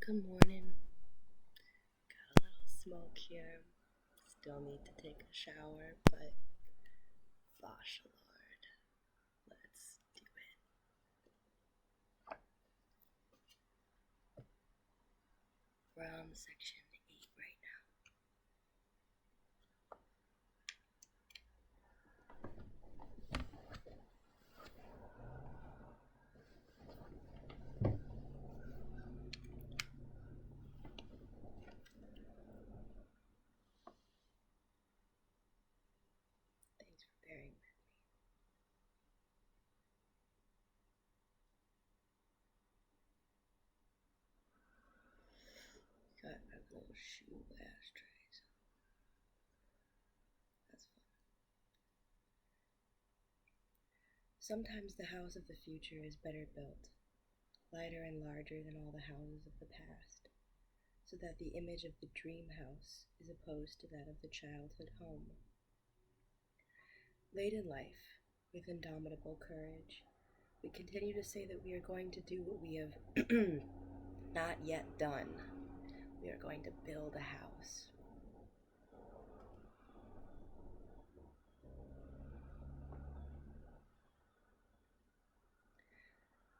Good morning. Got a little smoke here. Still need to take a shower, but Bachelard. Let's do it. We're on section 8 right now. Thanks for bearing with me. Got our little shoe ashtrays. That's fun. Sometimes the house of the future is better built, lighter and larger than all the houses of the past, so that the image of the dream house is opposed to that of the childhood home. Late in life, with indomitable courage, we continue to say that we are going to do what we have not yet done. We are going to build a house.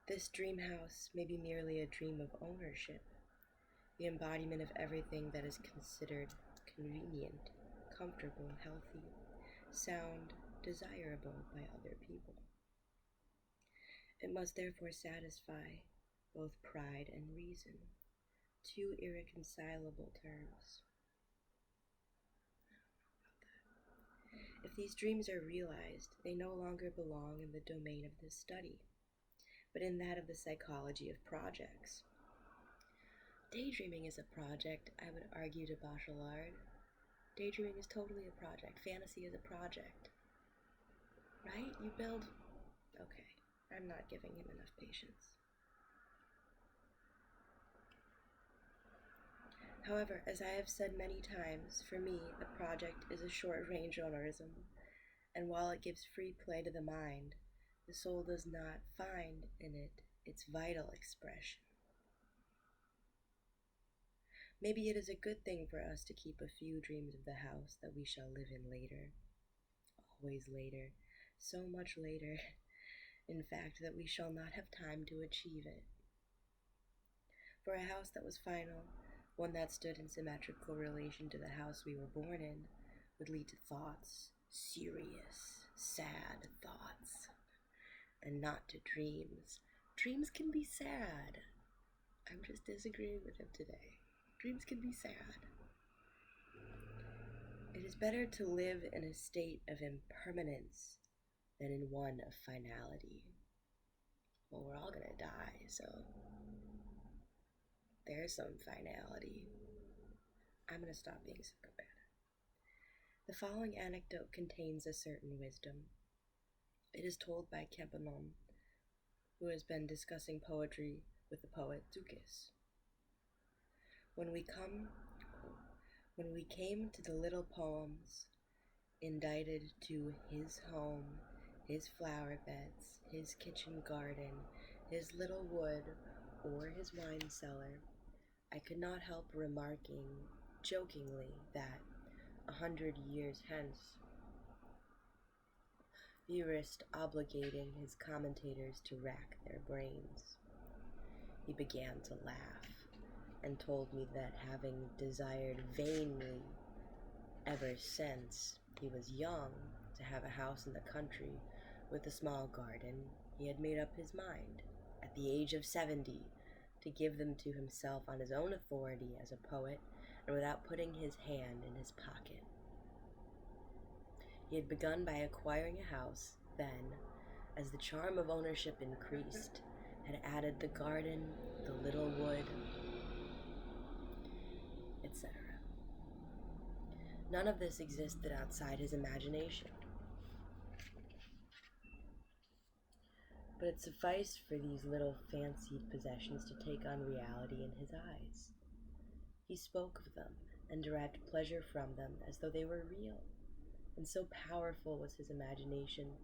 This dream house may be merely a dream of ownership, the embodiment of everything that is considered convenient, comfortable, healthy, sound, desirable by other people. It must therefore satisfy both pride and reason, two irreconcilable terms. If these dreams are realized, they no longer belong in the domain of this study, but in that of the psychology of projects. Daydreaming is a project, I would argue to Bachelard. Daydreaming is totally a project. Fantasy is a project. Right? You build... Okay, I'm not giving him enough patience. However, as I have said many times, for me, a project is a short-range ownerism, and while it gives free play to the mind, the soul does not find in it its vital expression. Maybe it is a good thing for us to keep a few dreams of the house that we shall live in later. Always later, so much later, in fact, that we shall not have time to achieve it. For a house that was final, one that stood in symmetrical relation to the house we were born in, would lead to thoughts, serious, sad thoughts, and not to dreams. Dreams can be sad. I'm just disagreeing with him today. Dreams can be sad. It is better to live in a state of impermanence than in one of finality. Well, we're all gonna die, so there's some finality. I'm gonna stop being so combative. The following anecdote contains a certain wisdom. It is told by Campion, who has been discussing poetry with the poet Zukis. When we came to the little poems indited to his home, his flower beds, his kitchen garden, his little wood, or his wine cellar, I could not help remarking jokingly that 100 years hence, he risked obligating his commentators to rack their brains. He began to laugh and told me that having desired vainly ever since he was young to have a house in the country with a small garden, he had made up his mind, at the age of 70, to give them to himself on his own authority as a poet and without putting his hand in his pocket. He had begun by acquiring a house, then, as the charm of ownership increased, had added the garden, the little wood, etc. None of this existed outside his imagination. But it sufficed for these little fancied possessions to take on reality in his eyes. He spoke of them and derived pleasure from them as though they were real, and so powerful was his imagination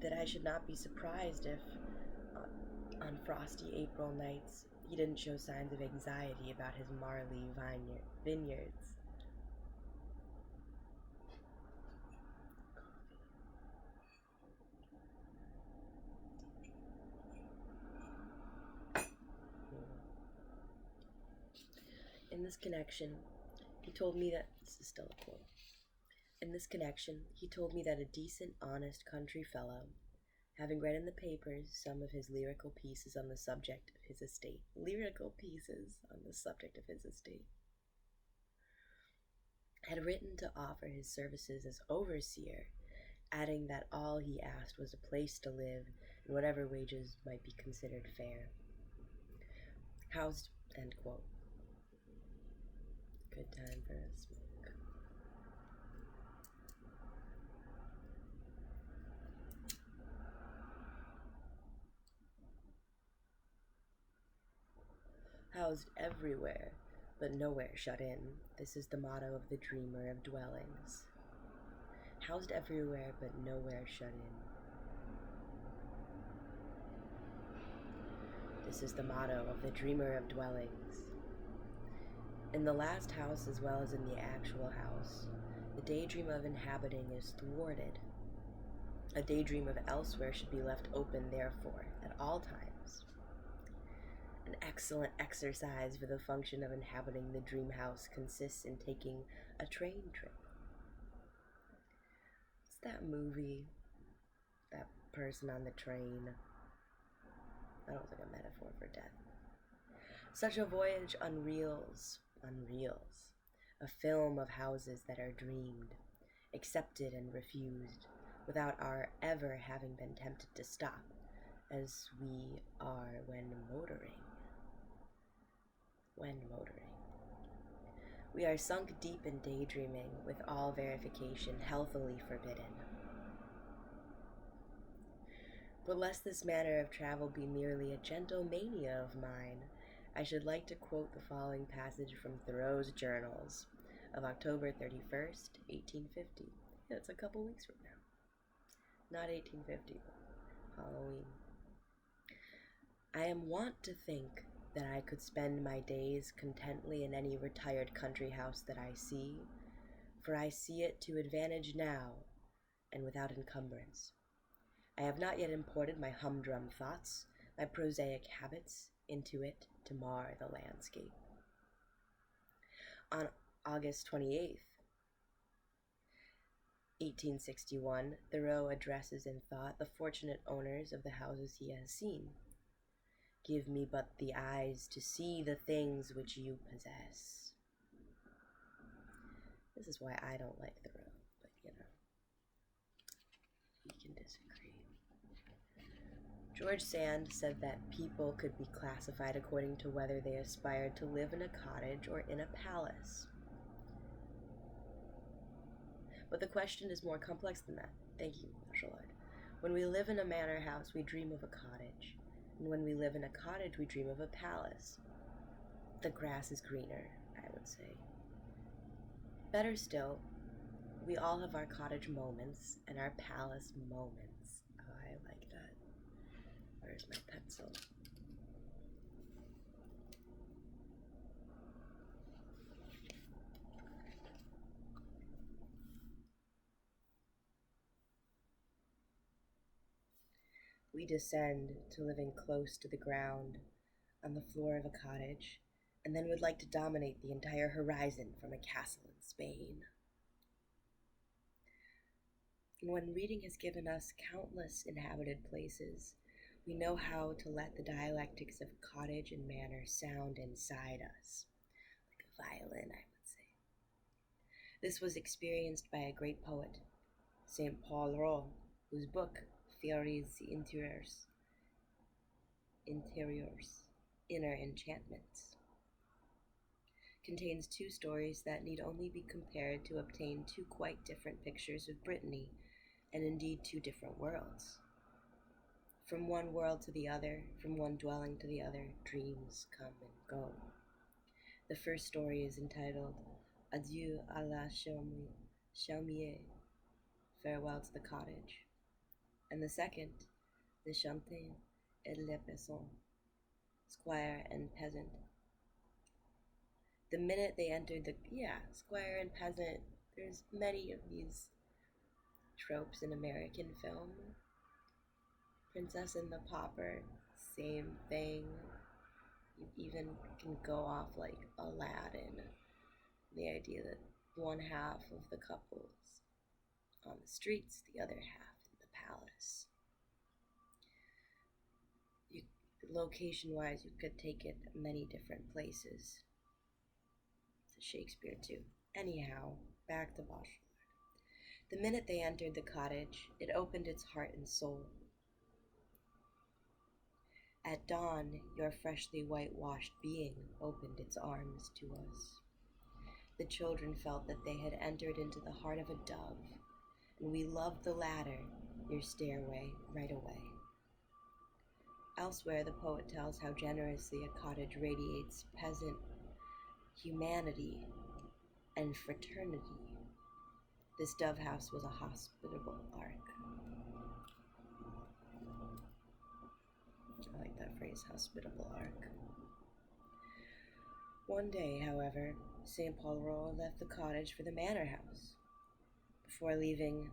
that I should not be surprised if, on frosty April nights, He didn't show signs of anxiety about his Marley vineyards. In this connection, he told me that this is still a quote. In this connection, he told me that a decent, honest country fellow, having read in the papers some of his lyrical pieces on the subject of his estate, had written to offer his services as overseer, adding that all he asked was a place to live and whatever wages might be considered fair. Housed, end quote. Good time for a smoke. Housed everywhere, but nowhere shut in. This is the motto of the dreamer of dwellings. Housed everywhere, but nowhere shut in. This is the motto of the dreamer of dwellings. In the last house, as well as in the actual house, the daydream of inhabiting is thwarted. A daydream of elsewhere should be left open, therefore, at all times. An excellent exercise for the function of inhabiting the dream house consists in taking a train trip. It's that movie, that person on the train. That was like a metaphor for death. Such a voyage unreels, a film of houses that are dreamed, accepted and refused, without our ever having been tempted to stop, as we are when motoring. We are sunk deep in daydreaming, with all verification healthily forbidden. But lest this manner of travel be merely a gentle mania of mine, I should like to quote the following passage from Thoreau's Journals of October 31st, 1850. Yeah, it's a couple weeks from now. Not 1850, but Halloween. I am wont to think that I could spend my days contently in any retired country house that I see, for I see it to advantage now, and without encumbrance. I have not yet imported my humdrum thoughts, my prosaic habits, into it to mar the landscape. On August 28th, 1861, Thoreau addresses in thought the fortunate owners of the houses he has seen. Give me but the eyes to see the things which you possess. This is why I don't like Thoreau, but we can disagree. George Sand said that people could be classified according to whether they aspired to live in a cottage or in a palace. But the question is more complex than that. Thank you, Bachelard. When we live in a manor house, we dream of a cottage. And when we live in a cottage, we dream of a palace. The grass is greener, I would say. Better still, we all have our cottage moments and our palace moments. Oh, I like that. Where's my pencil? We descend to living close to the ground, on the floor of a cottage, and then would like to dominate the entire horizon from a castle in Spain. And when reading has given us countless inhabited places, we know how to let the dialectics of cottage and manor sound inside us, like a violin, I would say. This was experienced by a great poet, St. Paul Rowe, whose book, Theories Interiors, Inner Enchantments, contains two stories that need only be compared to obtain two quite different pictures of Brittany, and indeed two different worlds. From one world to the other, from one dwelling to the other, dreams come and go. The first story is entitled Adieu à la chaumière, Farewell to the Cottage, and the second, Le Chantin et le Besson, squire and peasant. The minute they entered squire and peasant, there's many of these tropes in American film. Princess and the Pauper, same thing. You even can go off like Aladdin. The idea that one half of the couple's on the streets, the other half in the palace. Location-wise, you could take it many different places. To Shakespeare too. Anyhow, back to Bachelard. The minute they entered the cottage, it opened its heart and soul. At dawn, your freshly whitewashed being opened its arms to us. The children felt that they had entered into the heart of a dove, and we loved the ladder, your stairway, right away. Elsewhere, the poet tells how generously a cottage radiates peasant humanity and fraternity. This dove house was a hospitable ark. I like that phrase, hospitable ark. One day, however, St. Paul left the cottage for the manor house. Before leaving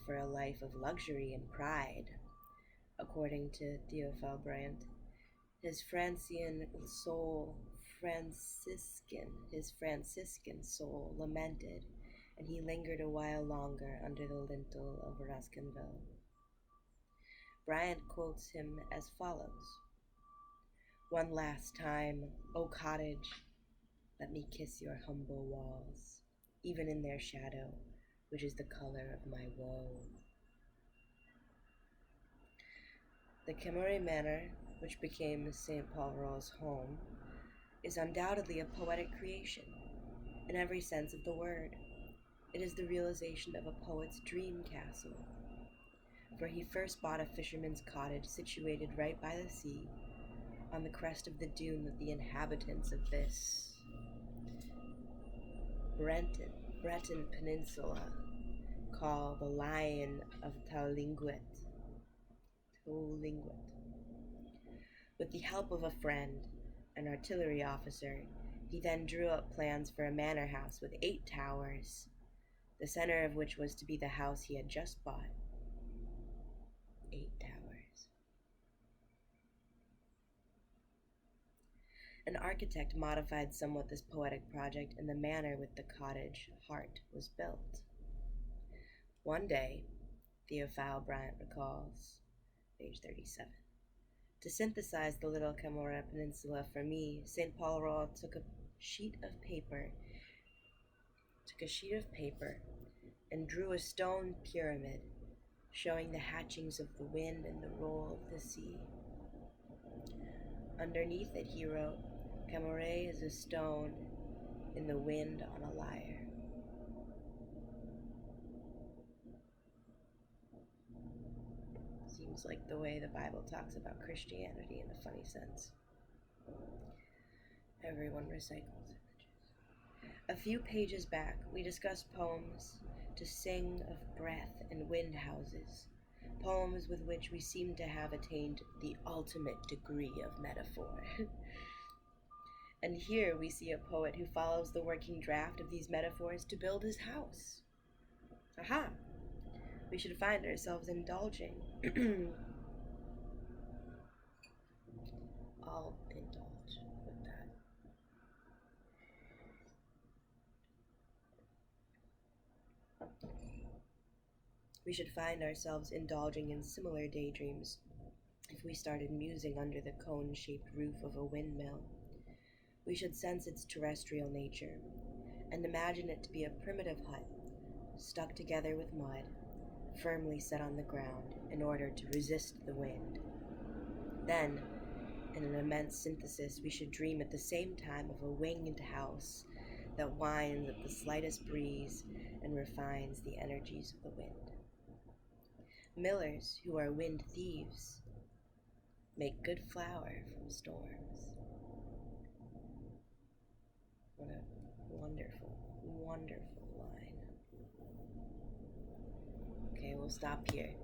for a life of luxury and pride, according to Theophile Bryant, his Franciscan soul lamented, and he lingered a while longer under the lintel of Rascanville. Bryant quotes him as follows: "One last time, O cottage, let me kiss your humble walls, even in their shadow, which is the color of my woe." The Cameray Manor, which became St. Paul home, is undoubtedly a poetic creation, in every sense of the word. It is the realization of a poet's dream castle, for he first bought a fisherman's cottage situated right by the sea, on the crest of the dune that the inhabitants of this Breton peninsula call the Lion of Taulinguet. With the help of a friend, an artillery officer, he then drew up plans for a manor house with 8 towers, the center of which was to be the house he had just bought. 8 towers. An architect modified somewhat this poetic project, and the manor with the cottage heart was built. One day, Theophile Bryant recalls, page 37, to synthesize the little Camorra Peninsula for me, St. Paul took a sheet of paper and drew a stone pyramid showing the hatchings of the wind and the roll of the sea. Underneath it he wrote, "Camoray is a stone in the wind on a lyre." Seems like the way the Bible talks about Christianity in a funny sense. Everyone recycles images. A few pages back, we discussed poems to sing of breath and wind houses, poems with which we seem to have attained the ultimate degree of metaphor. And here we see a poet who follows the working draft of these metaphors to build his house. Aha! We should find ourselves indulging. I'll indulge with that. We should find ourselves indulging in similar daydreams if we started musing under the cone-shaped roof of a windmill. We should sense its terrestrial nature and imagine it to be a primitive hut, stuck together with mud, firmly set on the ground in order to resist the wind. Then, in an immense synthesis, we should dream at the same time of a winged house that winds at the slightest breeze and refines the energies of the wind. Millers, who are wind thieves, make good flour from storms. What a wonderful, wonderful line. Okay, we'll stop here.